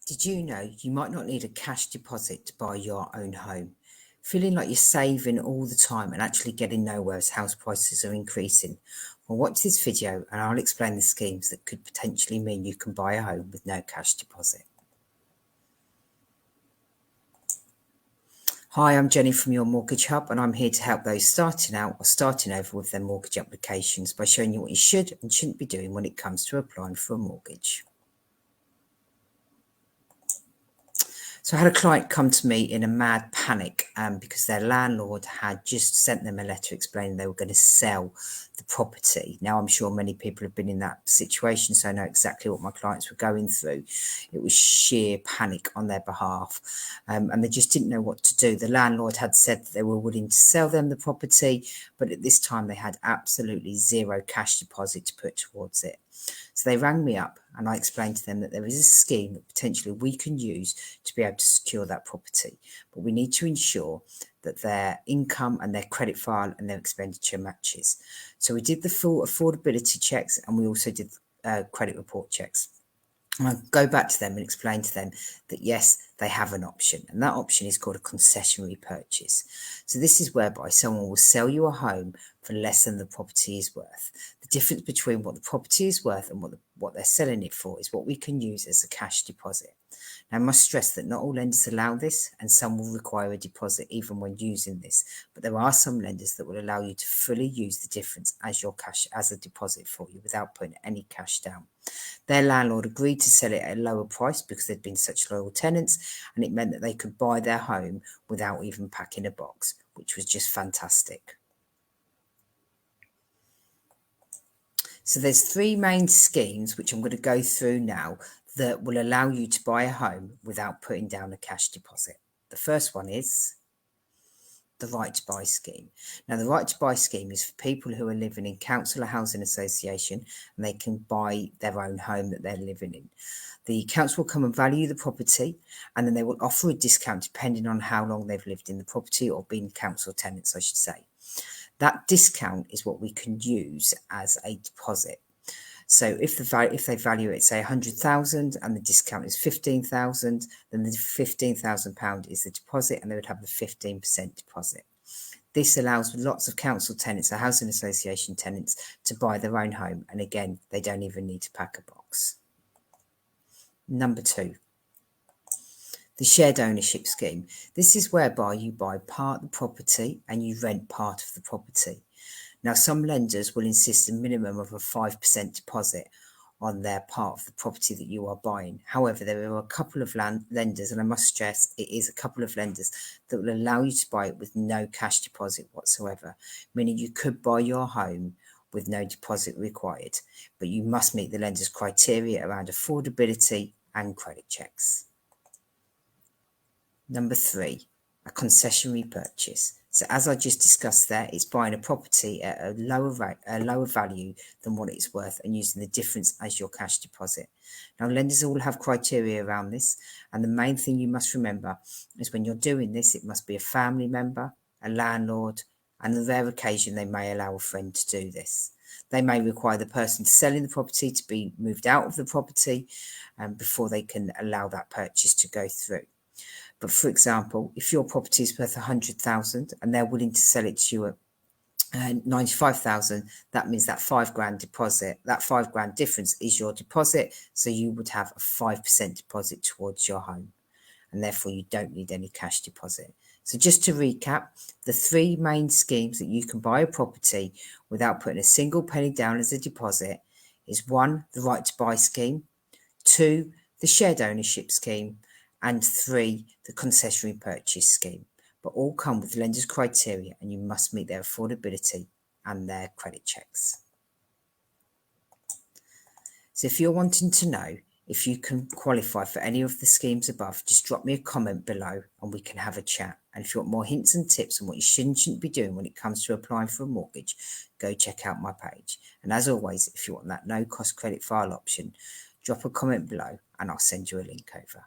Did you know you might not need a cash deposit to buy your own home? Feeling like you're saving all the time and actually getting nowhere as house prices are increasing? Well, watch this video and I'll explain the schemes that could potentially mean you can buy a home with no cash deposit. Hi, I'm Jenny from Your Mortgage Hub, and I'm here to help those starting out or starting over with their mortgage applications by showing you what you should and shouldn't be doing when it comes to applying for a mortgage. So I had a client come to me in a mad panic because their landlord had just sent them a letter explaining they were going to sell the property. Now, I'm sure many people have been in that situation, so I know exactly what my clients were going through. It was sheer panic on their behalf, and they just didn't know what to do. The landlord had said that they were willing to sell them the property, but at this time they had absolutely zero cash deposit to put towards it. So they rang me up and I explained to them that there is a scheme that potentially we can use to be able to secure that property. But we need to ensure that their income and their credit file and their expenditure matches. So we did the full affordability checks and we also did credit report checks. And I'll go back to them and explain to them that yes, they have an option, and that option is called a concessionary purchase. So this is whereby someone will sell you a home for less than the property is worth. The difference between what the property is worth and what they're selling it for is what we can use as a cash deposit. Now, I must stress that not all lenders allow this, and some will require a deposit even when using this, but there are some lenders that will allow you to fully use the difference as your cash as a deposit for you without putting any cash down. Their landlord agreed to sell it at a lower price because they'd been such loyal tenants, and it meant that they could buy their home without even packing a box, which was just fantastic. So there's three main schemes which I'm going to go through now that will allow you to buy a home without putting down a cash deposit. The first one is the right to buy scheme. Now, the right to buy scheme is for people who are living in council or housing association, and they can buy their own home that they're living in. The council will come and value the property, and then they will offer a discount depending on how long they've lived in the property or been council tenants, I should say. That discount is what we can use as a deposit. So if they value it, say 100,000 and the discount is 15,000, then the £15,000 is the deposit and they would have the 15% deposit. This allows lots of council tenants or housing association tenants to buy their own home. And again, they don't even need to pack a box. Number 2. The shared ownership scheme. This is whereby you buy part of the property and you rent part of the property. Now, some lenders will insist a minimum of a 5% deposit on their part of the property that you are buying. However, there are a couple of lenders, and I must stress it is a couple of lenders that will allow you to buy it with no cash deposit whatsoever, meaning you could buy your home with no deposit required, but you must meet the lender's criteria around affordability and credit checks. Number 3, a concessionary purchase. So as I just discussed there, it's buying a property at a lower value than what it's worth and using the difference as your cash deposit. Now, lenders all have criteria around this, and the main thing you must remember is when you're doing this, it must be a family member, a landlord, and on the rare occasion they may allow a friend to do this. They may require the person selling the property to be moved out of the property before they can allow that purchase to go through. But for example, if your property is worth 100,000 and they're willing to sell it to you at 95,000, that means that £5,000 deposit, that £5,000 difference is your deposit. So you would have a 5% deposit towards your home, and therefore you don't need any cash deposit. So just to recap, the three main schemes that you can buy a property without putting a single penny down as a deposit is 1, the right to buy scheme, 2, the shared ownership scheme, and 3, the concessionary purchase scheme. But all come with lenders' criteria, and you must meet their affordability and their credit checks. So if you're wanting to know if you can qualify for any of the schemes above, just drop me a comment below and we can have a chat. And if you want more hints and tips on what you should and shouldn't be doing when it comes to applying for a mortgage, go check out my page. And as always, if you want that no-cost credit file option, drop a comment below and I'll send you a link over.